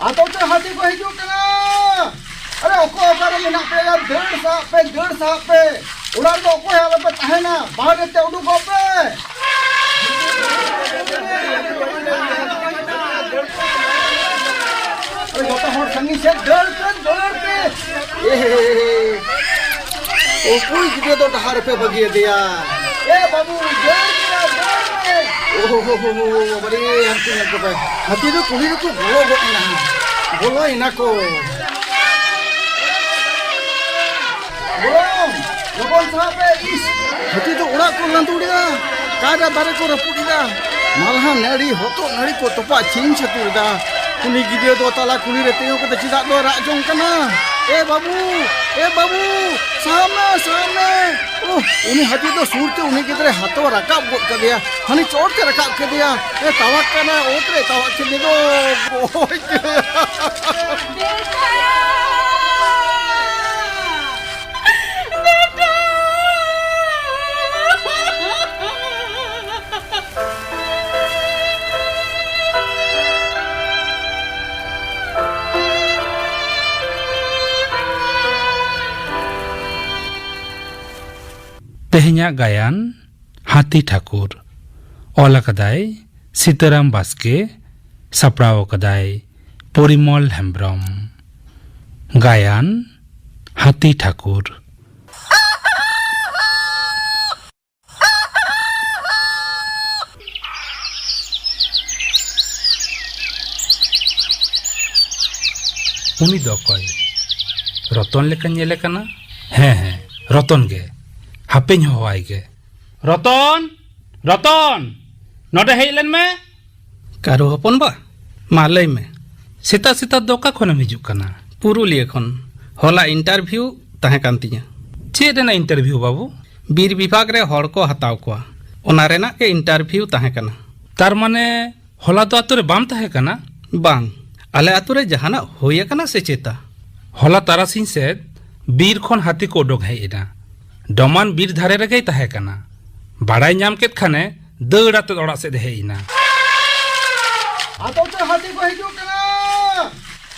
atau tu hati ko hidup kena. Are oko okare menak pe ya deur sahap pe. Ular do ko ya lepe tahena. Bahar te uduk ko pe. Are joto hor sangi se deur ke. Opui gide do dahar pe bagi dia. Babu deur ke. Oh, bari hati nak pe. Hati do kuli ko bolo ina ko. Belum, logon sampai is. Hati tu urak ko lantu dia. Kada bare ko rapu dia. Malahan nari hoto nari ko topa cing satu dia. Kuni gide do tala kuni re tengok kata cidak do rak jong kana. Babu, सामने उन्हें हती तो सूरते उन्हें किधरे हाथों रकाब कर दिया हनी चोट के रकाब कर दिया तवक करना ओतरे तवक के दो Tehnya gayan Hati Thakur Ola kadai Sitaram Baske Saprao kadai Porimol Hembrom Gayan Hati Thakur Uni dokoi Roton lekan nyele kana he Roton ge Hapeny hoai ge Roton Node hei len me Karo hopon ba malai me Sita doka khonam hijuk kana Purulia khon hola interview tahe kan tinya Che dena interview babu Bir bibhag re hor ko hataw kwa ona rena ke interview tahe kana Tar mane hola to ature bam tahe kana bang ale ature jahana hoya kana se cheta Hola tarasin sed bir khon hati ko odok hei ina Doman bir dhare regei tahe kana Badai nyam ket khane deura te orak sed hei ina atau tu hati ko hidup kena.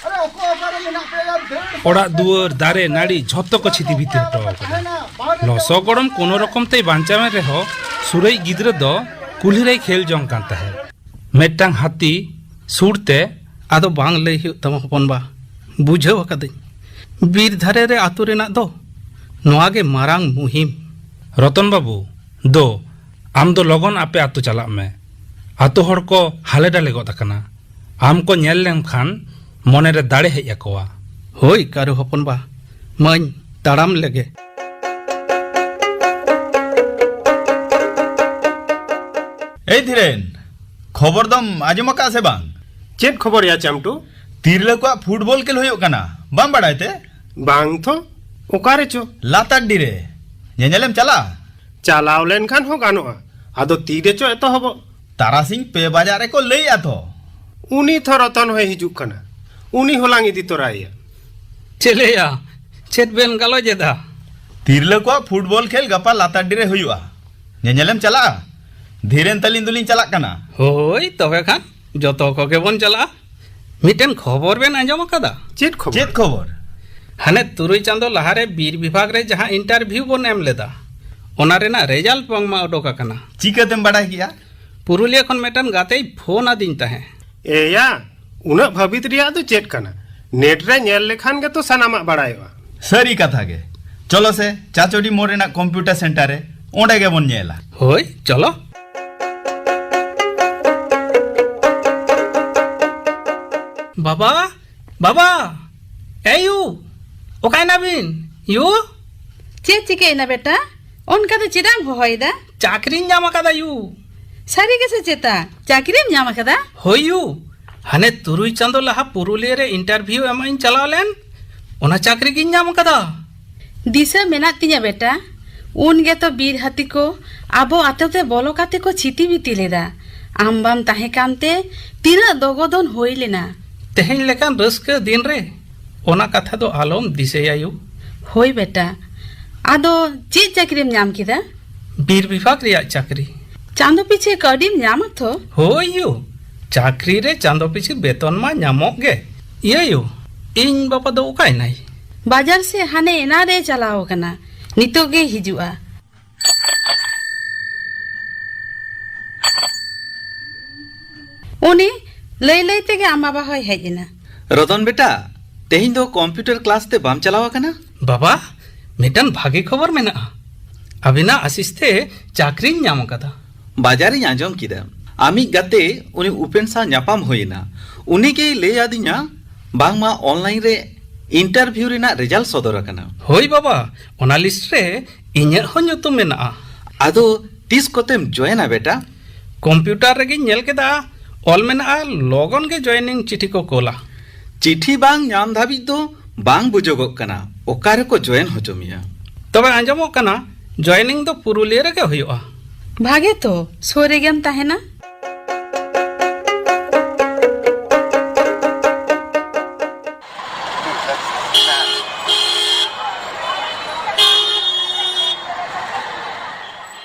Are oko okare menak pe ya deur Orak duar dare nadi jhoto ko chiti bhitor to Loso gorom kono rokom te banchamen reho surei gidra do kulhi rei khel jong kan tahe Mettang hati surte ado bang lei hu tama hopon ba bujhaw akadai bir dhare re atu rena do noa ge marang muhim Roton babu do am do logon ape atu chalak me atu hor ko hale dale got akana am ko nyel lem khan mone re dare hei akowa hoi karu hopon ba main taram lege Ei Dhiren khobor dam ajomaka se bang चेत खबर या चामटू tirla ko football kel hoyok kana bam badai te बांग थो ओकारे चो latar dire nyelem chala चालाव लेन खान हो गानोआ आदो तीरे चो एतो हबो tarasing pe bazar ko lei atho उनी थो रतन होय हिजुक कना उनी hollong इदी तोराया chele ya chet ben galo jeda tirla ko football khel gapa latar dire hoyua nyelem chala Dhiren talin dulin chalak kana hoi tobe khan joto ko ke bon chala miten khobor ben anjom akada चेत खबर chet khobor hane turui chando lahare bir bibhag re jaha interview bon em leda ona rena result pang ma odoka kana chikatem badai kiya Purulia खन मेटन गाते phone आदिन ताहे एया उना भवित रिया तो चेत कना net रे nail लेखान के तो सनामा बड़ायवा sari katha ge cholo se chachodi more na computer center re onde ge bon nyela होय चलो बाबा ए यू ओकाय नाबिन यू चेक चिके ना बेटा उनका तो चिराम होइदा चाकरी ᱧᱟᱢ ᱟᱠᱟᱫᱟ ᱭᱩ सारी के से चेता चाकरी में ᱧᱟᱢ ᱟᱠᱟᱫᱟ ᱦᱳᱭ ᱭᱩ ᱦᱟᱱᱮ तुरुई ᱪᱟᱸᱫᱳ ᱞᱟᱦᱟ ᱯᱩᱨᱩᱞᱤᱭᱟᱹ ᱨᱮ ᱤᱱᱴᱟᱨᱵᱷᱤᱭᱩ ᱮᱢᱟᱧ ᱪᱟᱞᱟᱣ ᱞᱮᱱ ᱚᱱᱟ ᱪᱟᱠᱨᱤ ᱜᱤᱧ ᱧᱟᱢ ᱟᱠᱟᱫᱟ दिशा मेना तिया बेटा उन गे तो बीर हाथी को आबो आते बोलो काते को छिती बिती लेदा आम बाम ताहे कामते तीना दोगोदन होई लेना तेहेñ लेकान रस्का दिन रे ओना कथा दो आलोम दिसेया ᱭᱩ होई बेटा आदो ची चाकरी में ᱧᱟᱢ किदा बीर विभाग रिया चाकरी चांदो पीछे कडी में ᱧाम थो ᱦᱳᱭ ᱭᱩ चाकरी रे चांदो पिछे वेतन मा ᱧᱟᱢᱚᱜ गे इयो इन बापा दो उकाय नाई बाजार से हाने एना रे चलाओ कना नितो गे हिजुआ उनी लई लई तेगे आमा बा होय हेजना रतन बेटा तेहिं दो कंप्यूटर क्लास ते बाम चलावा कना बाबा मिटन भागी खबर मेना अबिना आसिस्ते चाकरी ᱧᱟᱢ कदा बाजारिᱧ आंजम किदा आमी गाते उनी उपेन सा ᱧᱟᱯᱟᱢ होइना उनी के ले आदिना बांगमा ऑनलाइन रे इंटरव्यू रेना रिजल्ट सदर कना होय बाबा ओना लिस्ट रे इᱧᱟᱹᱜ हो ᱧᱩᱛᱩᱢ मेना आदो तीस कोतेम जॉइना बेटा कंप्यूटर रे ᱧᱮᱞ केदा ऑल मेना लगन के जॉइनिंग चिठी को कोला चिठी बांग ᱧᱟᱢ धाबी दो बांग बुझोगोग कना ओकारे को जॉइन होचोमिया तबे आंजमो कना जॉइनिंग दो पुरुलिया रे के होयोआ भागे तो सोरे गेम ताहेना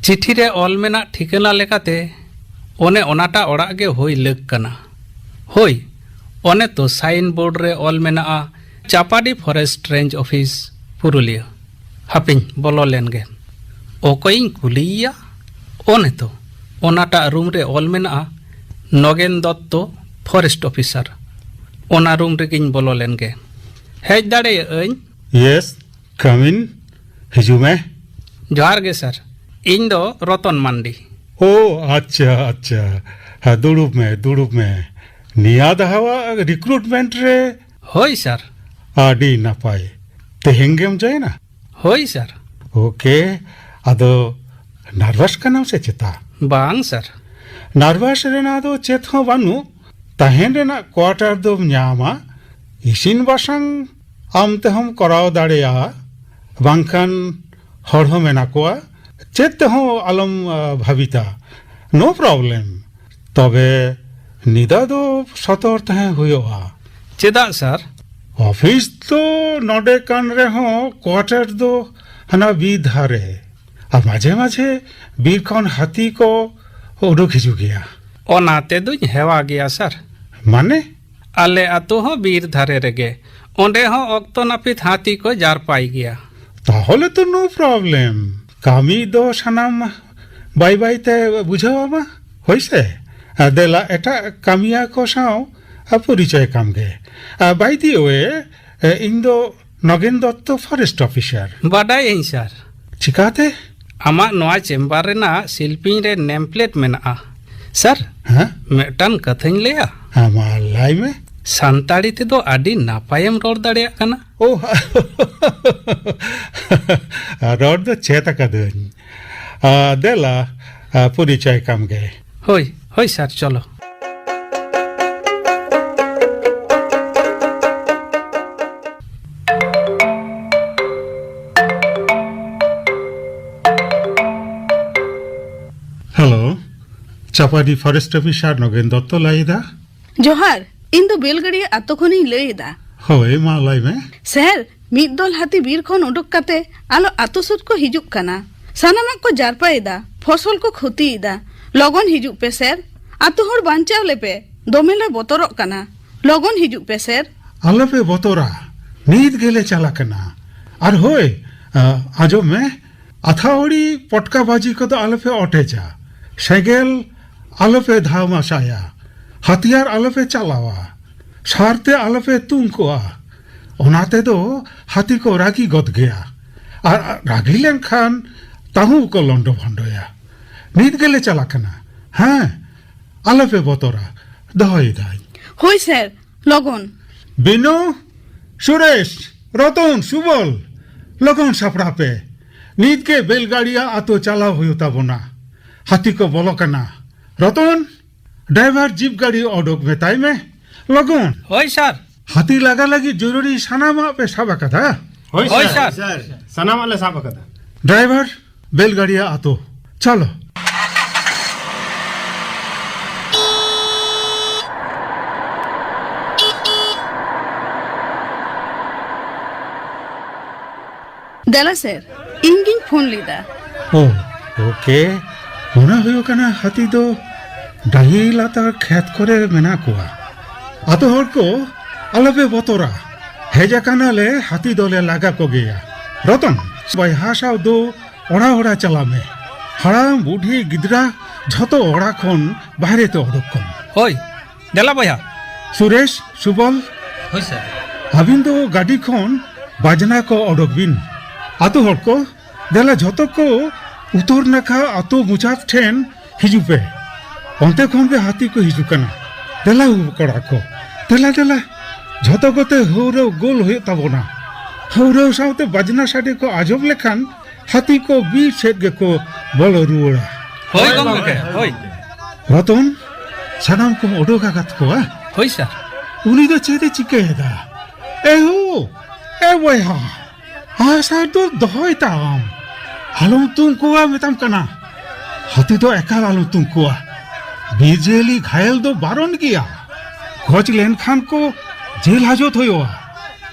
चिठी रे ऑल मेना ठिकाना लेकाते ओने ओनाटा ओड़ा गे होई लग कना होई ओने तो साइन बोर्ड रे ऑल मेना चापाडी फॉरेस्ट रेंज ऑफिस पुरुलिया हापिन बोलो लेन गे ओकोइन कुलिया ओने तो ओनाटा रूम रे ऑल मेना नगेन दत्तो फॉरेस्ट ऑफिसर ओना रूम रे गिन बोलो लेन गे हेज दाड़े अñ यस कम इन हिजू में जोहार गे सर इन दो रतन मांडी ओ अच्छा अच्छा हाँ दुड़ुब में निया दहावा रिक्रूटमेंट रे होई सर आडी नापाय तेहेंगेम जाए ना होई सर ओके अदो नर्वस कनाम से चेता बांग सर नर्वस रेना दो चेत हो बानु तहेन रेना क्वार्टर दो ᱧᱟᱢᱟ इसिन बासंग आम ते हम कराव दाड़ेया बांखान हर हो मेना कोआ चेत हो आलम भाविता नो प्रॉब्लम तबे निदा दो सतर तहे हुयोआ चेदा सर ऑफिस तो नोडे कान रे हो क्वार्टर दो हना बी धारे और माझे माझे बीर कौन हाथी को उडुक हिजू गया ओनाते दुñ हेवा गया सर माने आले आतो हो बीर धारे रेगे ओंडे हो ऑक्तो नापित हाथी को जार पाई गया ताहले तो नो प्रॉब्लम कामी दो सनाम बाय बाय ते बुझावा होइसे देला एटा कामिया को साव परिचय काम गे बाय दी वे इन दो नगेन दत्तो फॉरेस्ट ऑफिसर बाडाय इन सर चिकाते आमा नोआ चेम्बर रेना शिल्पिंग रे नेम प्लेट मेना सर हाँ मेटन कथाñ लेया आमा लाई में सानताड़ी ते दो आडी नापायम रोड दाड़िया कना ओ रोड दो चेता कदन देला परिचय काम गे होई होई सर चलो हेलो चापाडी फॉरेस्ट ऑफिसर नगेन दत्तो लाइदा जोहार इन दो बेलगड़िया आतो खनी लईदा होय मा लाई में सर मिद दल हाथी बीर खन उडुक काते आलो आतो सुद को हिजुक कना सानामक को जारपाएदा फसल को क्षतिदा लगन हिजुक पे सर आतो हर बांचाव लेपे दोमेले बोतरक कना लगन हिजुक पे सर आलपे बोतरा नीत गेले चला कना और होय आजो में अथावड़ी पटका बाजी को तो आलपे ओटेजा सेगेल आलपे धामा साया हथियार आलपे चलावा सारते आलपे तुमकोआ ओनाते दो हाथी को रागी गद गया और रागी लेन खान ताहू को लंडो भंडोया नीत गेले चला कना हाँ आलपे बोतरा दहई दाई होय सर लगन बिनु सुरेश रतन सुबल लगन सापड़ा पे नीत के बेलगाड़िया आतो चला हुई ताबोना हाथी को बोलो कना रतन ड्राइवर जीप गाड़ी ओडोक मेताई में लगन होई सर हाथी लगा लगी जरूरी सनामा पे साबा कथा होई सर सनाम वाले साहब कदा ड्राइवर बेलगाड़िया आतो चलो देला सर इंगिन फोन लीदा ओ ओके होना हुयो कना हाथी दो डाही लाता खेत करे मेना कोआ आतो हर को आलोपे बतरा हेजाकानाले हाथी दले लागा को गया रतन बयहा साव दो ओड़ा ओड़ा चला में हड़ाम बुढ़ी गिदरा झतो ओड़ा खन बाहरे तो ओडोकम होय देला बया सुरेश सुबल होय सर अबिन दो गाड़ी खन बाजना को ओडोक बिन आतो हर को देला झतो को उतर नाखा आतो मुचाफ ठेन हिजुपे onte khon be hati ko hijukana dela kora ko dela jhoto kote houro gol hoye tabona houro saute bajna sade ko ajob lekhan hati ko bi sed ge ko bolo ruora होय गंगे होय रतन sanam ko odoka gat ko होय sir uni do chede chike da ehu e boyha asa do dohoi tam halum tum ko metam kana hati do ekal halum tum ko बीजेली घायल दो बारन किया खोज लेन खान को jail हाजत होयो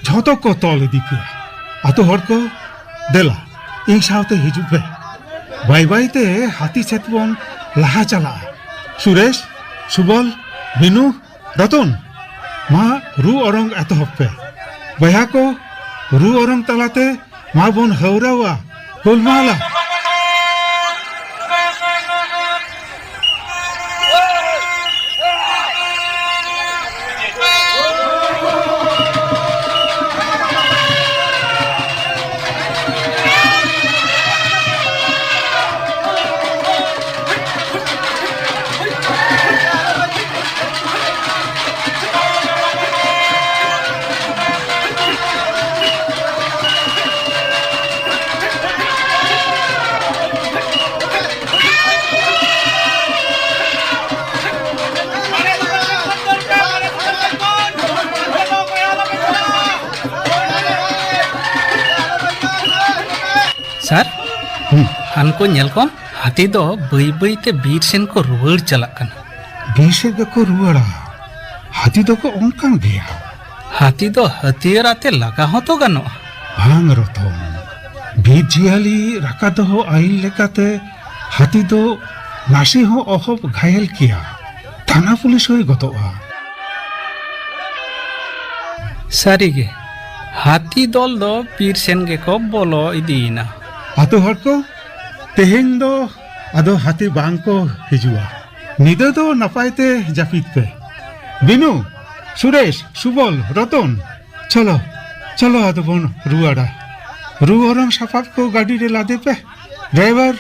झोतो को तोल दिखे आतो हर को देला इन सावते हिजुब पे बाई बाई ते हाथी सेतबन लहा चला सुरेश सुबल बिनु रतन मा रू औरंग आतो हप्पे बया को रू औरंग तलाते मा बन हौरावा गोलमाला सर हानको नेल को हाथी दो बई बई ते बीर सेन को रुवर चला कना बीसे को रुआड़ा हाथी दो को ओनकान गया हाथी दो हथियार आते लगा हो तो गनो भांग रतन बीर जियाली राका दो हो आइल लेकाते हाथी दो नासी हो अहब घायल किया थाना पुलिस होय गतोआ सारीगे हाथी दल दो बीर सेन के को बोलो इदीना आतो हर को तेहें दो आदो हाथी बांग को हिजुआ निदो दो नपायते जापित पे बिनु सुरेश सुबल रतन चलो चलो आदो बन रुआड़ा रुआरंग सपाप को गाड़ी रे लादे पे ड्राइवर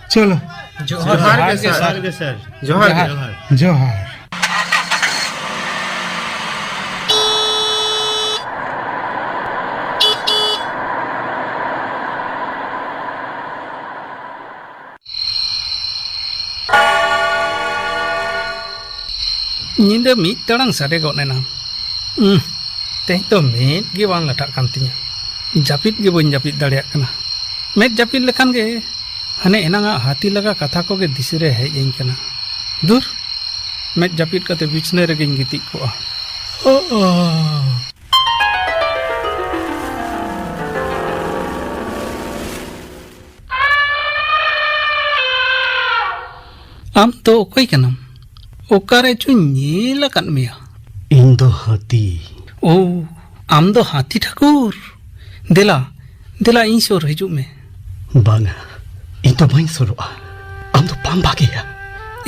चलो जोहार के सर जोहार नींद मीट तड़ांग सारे गोनेना ते तो मेट गे बांग लटा कान तिया जापित गे बन जापित दाड़िया कना मेट जापित लेखान गे हने एनांगा हाथी लगा कथा को गे दिसरे हेज इन कना दूर मेट जापित कते बिछने रे गिन गिति को आम तो कोई कनम ओकारे चु नील कन मिया इन दो हाथी ओ आम दो हाथी ठाकुर देला देला इन सोर हिजु में बांग इन तो बाइन सोरोआ आम तो पाम भागेया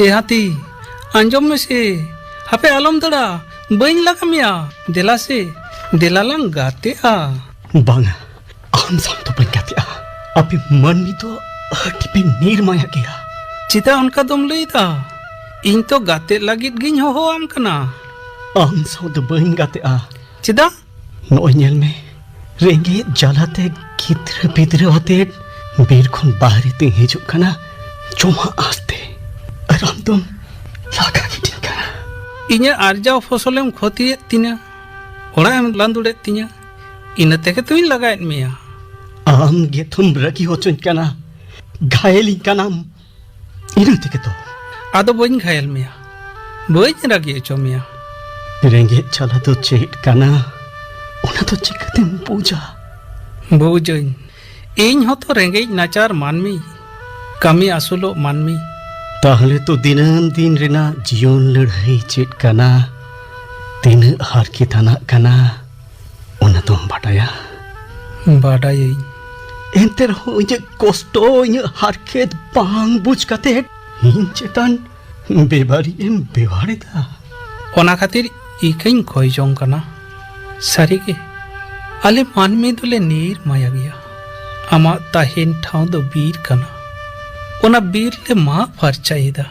ए हाथी अंजम में से हपे आलम दड़ा बइन लगा मिया देला से देला लंग गाते आ बांग आम साम तो बइन गाते आ अभी मन में तो हटी पे नीर माया गया चिता उनका दम लईदा इन तो गाते लगित गिन हो आम कना आम साम तो बइन गाते आ चिदा नोय नेल में रेंगे जलाते गिद्र बिद्र होते बीर खन बाहरी ते हिजुक कना चोमा आस्ते आराम तुम लागा गिटिन कना इन्या आर्जाव फसलेम खोतिए तिना ओड़ा एम लांदुड़े तिना इन तेके तुई लगाएत मिया आम गे तुम रगी होचुन कना घायली कनाम इन तेके तो आदो बइन घायल मिया बइन रगी चो मिया रेंगे चला तो चेट कना उना तो चिकतेम पूजा बुझइन इन होतो रेंगे नाचार मानमी कमी आसुलो मानमी ताहले तो दिनन दिन रेना जीवन लड़ाई चेट कना तीन हार की थाना कना उन्हें तुम बटाया बाडाई एंटर हो ये कोस्टो ये हार खेत बांग बुझ कते इन चेतन बेबारी एम बेवारे दा ओना खातिर इकइन खोई जों कना सारी के आले मानमी दुले नीर माया गया आमा ताहिन ठाव दो बीर कना ओना बीर ले मा फरचाइदा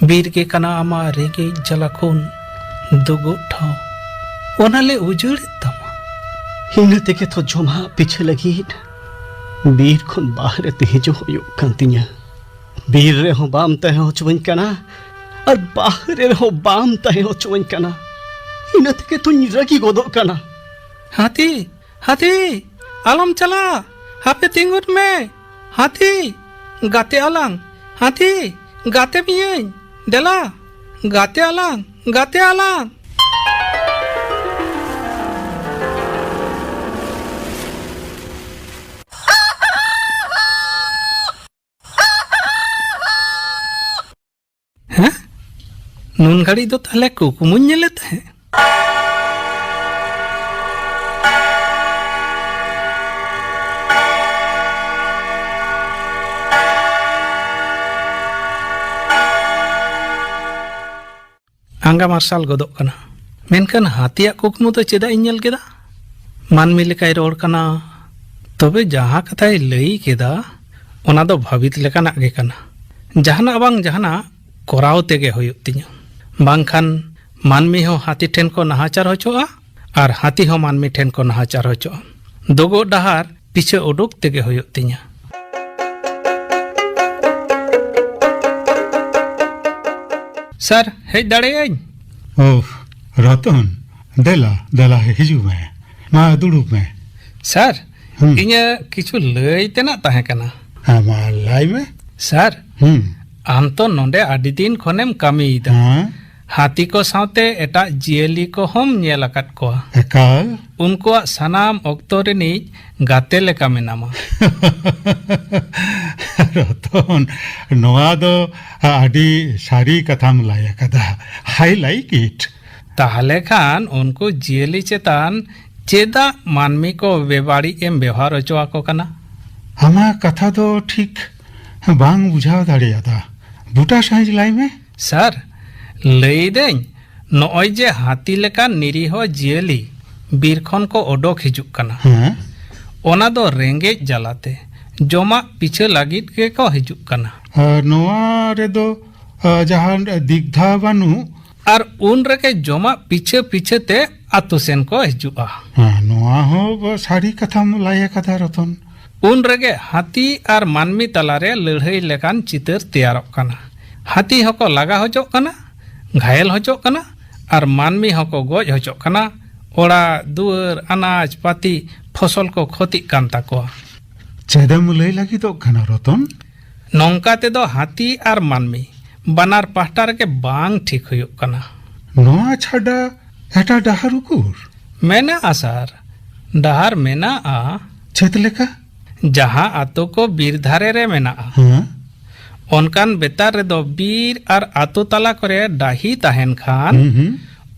बीर के कना आमा रेगे जलाखोन दुगो ठाव ओना ले उजड़ तमा इन तेके तो जोमा पीछे लगी बीर खुन बाहर तेजो होयो कंतिया बीर रे हो बाम तह हो चुवन कना और बाहर रे हो बाम तह हो चुवन कना इन तेके तो रगी गोदो कना हाथी हाथी आलम चला हापे तिंगुर में हाथी गाते आलांग हाथी गाते बियें देला गाते आलांग हैं नून घड़ी दो ताले कुकुमुन लेते हैं आंगा मार्शल गदोक कना मेनकन हाथिया कुकमु तो चेदा इᱧ ᱧᱮᱞ केदा मानमी लेकाय रोड कना तबे जहां कथाय लई केदा ओना दो भावित लेकाना गे कना जहाना बांग जहाना कोराव तेगे होयुग तिᱧ बांगखान मानमी हो हाथी ठेन को नहाचार होचोआ और हाथी हो मानमी ठेन को नहाचार होचोआ दोगो डहार पीछे उडुक तेगे होयुग तिᱧ सर हेज दाड़ेयाኝ ओह रतन देला देला हिजू में मा दुड़ुब में सर इᱧ किछु लई तेना ताहे कना मा लाई में सर आम तो नोंडे आदि दिन खनेम कामीदा हाँ हाथी को साथे एटा जियली को हम नेल अकात को एकाल उनको सनाम ऑक्तो रेनी गाते लेका मेनामा रतन नोआ दो आदि सारी कथाम लाया कदा हाई लाइक इट ताहले खान उनको जियली चेतान चेदा मानमी को बेबाड़ी एम व्यवहार होचवा को कना हमा कथा तो ठीक बांग बुझाव दाड़ियादा बुटा साइज लाई में सर लई दें नॉय जे हाथी लेका निरीहो जियली बीरखन को ओडोक हिजुक कना हाँ ओना दो रेंगे जलाते जोमा पीछे लागित के को हिजुक कना नोआ रे दो जहां दिग्धा बानु और उन रके जोमा पीछे पीछे ते आतु सेन को हिजुआ हाँ नोआ हो सारी कथाम लाया कदा रतन उन रगे हाथी और मानमी तलारे लड़ाई लेकान चितर तैयारक कना हाथी हको लगा होचोक कना घायल होचोक कना और मानमी हको गोज होचोक कना ओड़ा दुआर अनाज पाती फसल को क्षति कान ताको चेदम लई लगी तो घना रतन नौका ते दो हाथी और मानमी बनार पाहटा रके बांग ठीक हुयुक कना नोआ छाड़ा एटा डहार उकुर मेना आसार डहार मेना आ छेत लेका जहां आतो को बीर धारे रे मेना आ हाँ ओनकान बेतार रे दो बीर और आतो तला करे डाही ताहेन खान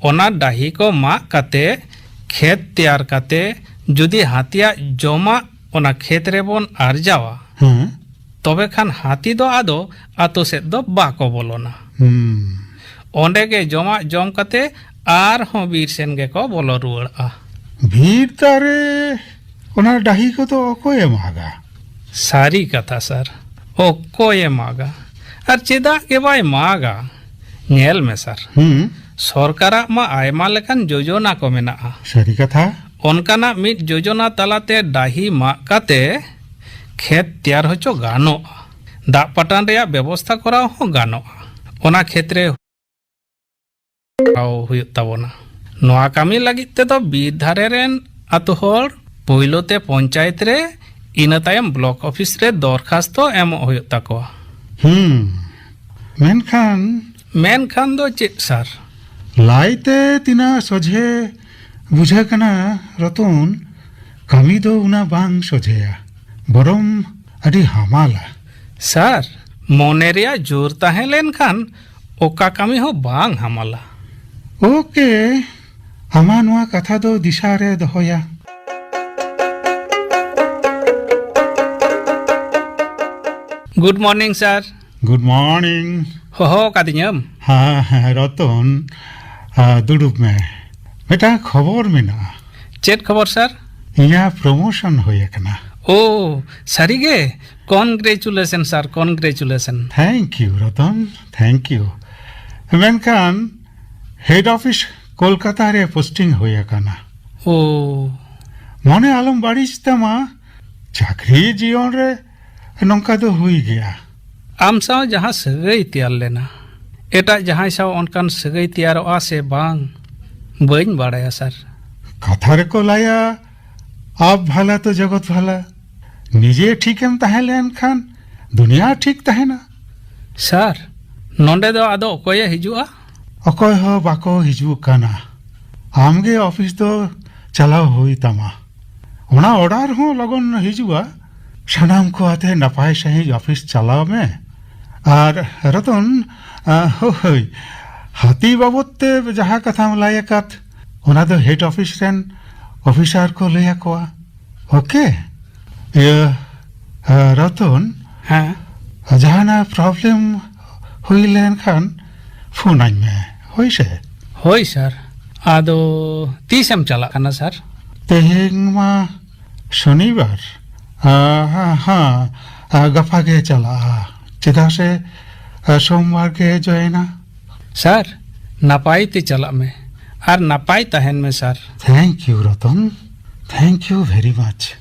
ओना डाही को माग काते खेत तैयार काते जुदी हाथिया जोमा ओना खेत रे बोन आरजावा हाँ तबे खान हाथी दो आदो आतो से दो बाको बोलोना ओंडे के जोमा जोम काते आर हो बीर सेन गे को बोलो रुआड़ आ भीड़ तारे ओना डाही को तो ओकोय मागा सारी कथा सर ओकोय मागा और चेदा के बाय मागा नेल में सर सरकारा मा आयमा लेकान योजना को मेना आ सारी कथा ओनकाना मिट योजना तलाते डाही मा काते खेत तैयार होचो गानो दा पटान रे व्यवस्था कराओ हो गानो ओना क्षेत्रे आओ हुयो ताबोना नोआ कामी लगित ते तो बीर धारे रेन आतु होर पहिलोते पंचायत रे इना तायम ब्लॉक ऑफिस रे दरखास्त एम हुयो ताको मेनखान दो चेत सर लाइते तिना सोझे बुझा कना रतन कमी दो उना बांग सोझेया बरम अडी हमाला सर मोने रिया जोर ताहे लेन खान ओका कमी हो बांग हमाला ओके आमा नुआ कथा दो दिशा रे दोहोया। Good morning sir. Good morning. होहो कादिnyam। हाँ रतन दुड़ुब में बेटा खबर मेना। चेत खबर सर? इया प्रमोशन होया कना। ओ सारीगे congratulation sir congratulation. Thank you Ratan thank you. मेनखान हेड ऑफिस कोलकाता रे पोस्टिंग होया कना। ओ मने आलम बाड़ीज तमा चाकरी जीवन रे नौका दो हुई गया। आम साव जहाँ सगई तैयार लेना एटा जहाँ साव उनकान सगई तैयारोआ से बांग बइन बाड़ाया सर। कथा रे को लाया आप भला तो जगत भला निजे ठीक एम तहे लेन खान दुनिया ठीक तहेना। सर नोंडे दो आदो ओकोये हिजुआ? अकय हो बाको हिजू काना आमगे ऑफिस दो चलाव हुई तमा ओना ऑर्डर हो लगन हिजुआ सनाम को आते नपाय सही ऑफिस चलाव में। और रतन होय हाथी बाबत ते जहाँ कथा लाया कात ओना दो हेड ऑफिस रेन ऑफिसर को लिया कोआ। ओके ये रतन हाँ जहाँ ना प्रॉब्लम हुई लेन खान फोन आई में होई से होई सर आदो तीसम चला खाना सर। तेहिंग मा शनिवार हाँ गफा के चला चिदा से सोमवार के जो है ना सर नपाई ते चला में और नपाई तहन में sir. Thank you Ratan thank you very much.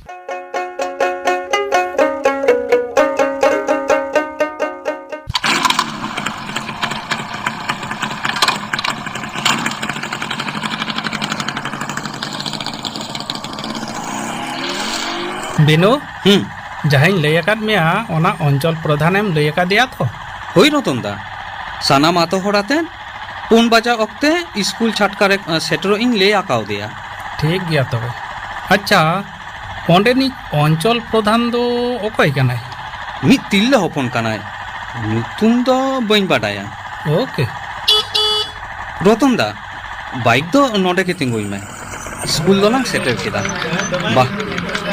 बिनु जहाँ लैकाद मेया ओना अंचल प्रधानेम लैका दिया तो होई रतन दा सानाम आतो होड़ाते 4 बजा अक्ते स्कूल छाटकारे सेटरो इन ले आकाव दिया। ठीक गया तबे। अच्छा ओंडेनी अंचल प्रधान दो ओकय कनाय? मिद तिल्ले हपन कानाय नुतुम दो बइन बाडाया। ओके रतन दा बाइक दो नोडे के तिंगुई में स्कूल दो ना सेटर केदा बा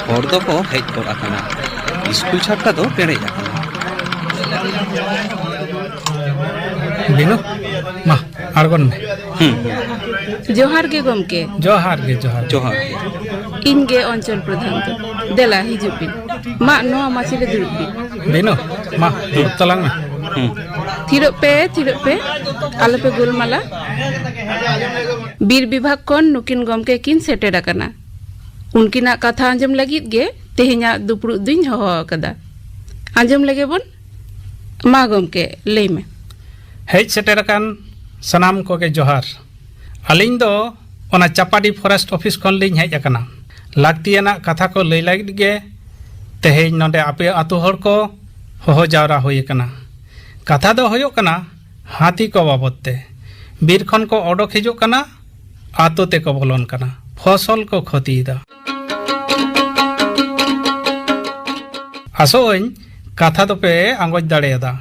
और दो को हेज को आकाना स्कूल छाटका दो पेड़े आकाना। बिनु मा आरगन में जोहार के गमके जोहार गे जोहार जोहार इनगे अंचल प्रधान तो देला हिजुपिन मा नो मासिले दुरुपि बिनु मा दुरुप तलांग में थिरो पे आलो पे गोलमाला बीर विभाग कोन नुकिन गमके किन सेटेर आकाना उनकिना कथा आंजम लगित गे तेहेना दुपुरु दिन हो कदा आंजम लगे बन मा गमके लई में हेज सेटेर कान सनाम को के जोहार। अलिंग दो ओना चापाडी फॉरेस्ट ऑफिस कोन लिंग हेज आकाना लागतियाना कथा को लई लागित गे तेहेज नोडे आपे आतु हर को हो जावरा होय काना। कथा दो होयो काना हाथी को बाबत ते बीर खन को ओडोक हिजो काना आतो ते को बोलन काना फसल को क्षतिदा। आसोइन कथा दो पे आंगोज दाड़ेदा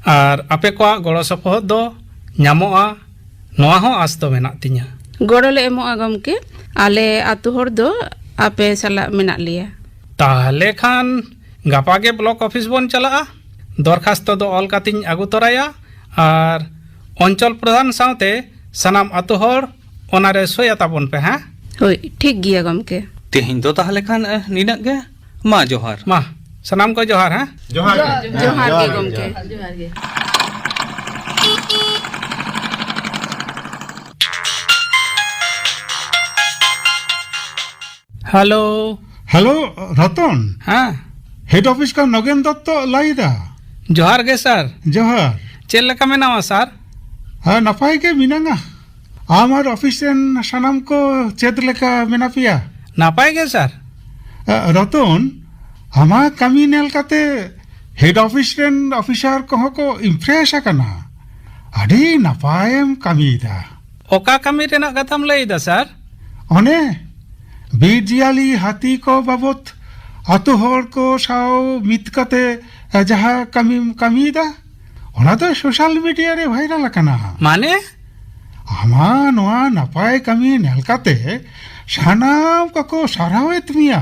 और आपे को गड़ो सपोहद दो ᱧᱟᱢᱚᱜᱼᱟ ᱱᱚᱣᱟ ᱦᱚᱸ ᱟᱥ ᱫᱚ ᱢᱮᱱᱟᱜ ᱛᱤᱧᱟ। गड़ो ले एमोआ गमके आले आतु हर दो आपे साला मेना लिया। ताहले खान गापा के ब्लॉक ऑफिस बन चलाआ दरखास्त दो ऑल कातिन आगु तोराया और अंचल प्रधान साथे सनाम आतु हर ओनारे सोया ताबन पे। हाँ होय ठीक गिया गमके तेहिं दो ताहले खान निनक गे मा जोहार मा सनाम को जोहार। हाँ जोहार जोहार के गमके हेलो हेलो रतन हाँ हेड ऑफिस का नगेन दत्त लाइदा जोहार गे सर जोहार चेल लका मेनावा सर हाँ नपाय के मिनांगा आमार ऑफिस रेन सनाम को चेद लेका मेना पिया नापाय गे सर रतन आमा कमी नेल काते हेड ऑफिस रेन ऑफिसर को इम्प्रेस आकाना अडी नपायम कमीदा। ओका कमी रेना कथाम लईदा सर? ओने बीर जियाली हाथी को बाबत आतु हर को साव मित काते जहाँ कमीदा ओना तो सोशल मीडिया रे वायरल आकाना। माने आमा नोआ नापाय कमी नेलकाते सानाम को सारावेत मिया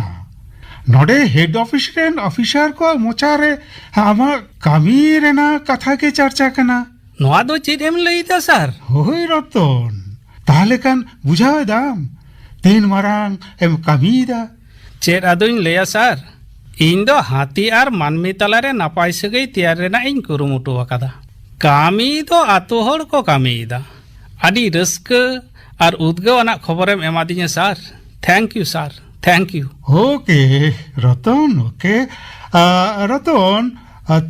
नोडे हेड ऑफिस रेन ऑफिसर को मोचारे आमा कमी रेना कथा के चर्चा कना नोआ दो चेद एम लईदा सर होई रतन ताहले कान बुझावे दाम तीन मारांग एम कमीदा चेद आदोइन लेया सर इन दो हाथी आर मानमी तलारे नापाय सगई तैयार रेना इन कुरुमुटु आकादा कामी दो आतो हड़ को कामीदा आदि रस्क आर उद्गव अना खबरेम एमादिnya sir thank you sir thank you okay Ratan okay Ratan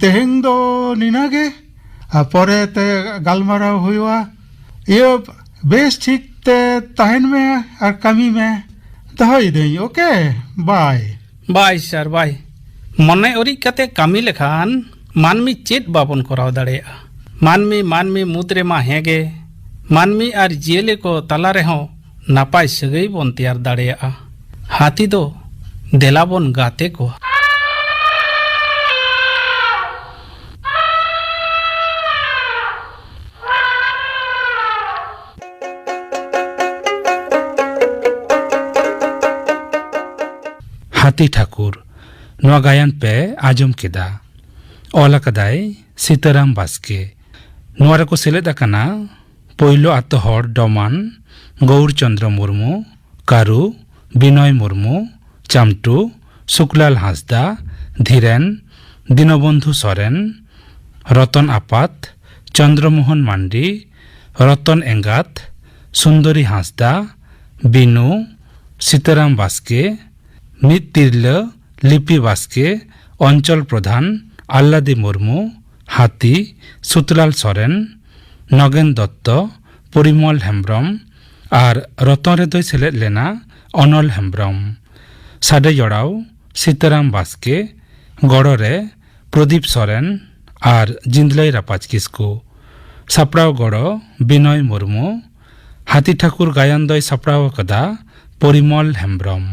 तेहें दो निनागे परे ते गालमारा हुआ ये बेस ठीक ते ताहन में और कमी में दहाई दे okay bye bye sir bye मने ओरी कते कामी लेखान मानमी चेत बाबन कराव दाड़ेया मानमी मानमी मुद्रे मा हेगे मानमी आर जियले को तला रेहो नापाय सगई बन तैयार दाड़ेया हाथी दो देला बन गाते को हाथी ठाकुर नवा गायन पे आजम केदा ओला कदाई सीताराम बास्के नवा को सेलेद अकाना पोइलो आतो हर डमान गौर चंद्र मुर्मू कारू बिनय मुर्मू चामटू शुक्लाल हांसदा धीरेन दीनबंधु सोरेन रतन आपात चंद्रमोहन मांडी रतन एंगात सुंदरी हांसदा बिनु सीताराम बास्के मित तिरला लिपि बास्के अंचल प्रधान आल्लादी मुर्मू हाथी सुतलाल सोरेन नगेन दत्त परिमल हेम्ब्रम और रतन रेदय सेलेद लेना अनल हेम्ब्रम साडे जड़ाव सीताराम बास्के गड़रे प्रदीप सोरेन और जिंदलाई रापाज किस्कू सापड़ाव गड़ बिनय मुर्मू हाथी ठाकुर गायन दय सापड़ाव कदा परिमल हेम्ब्रम।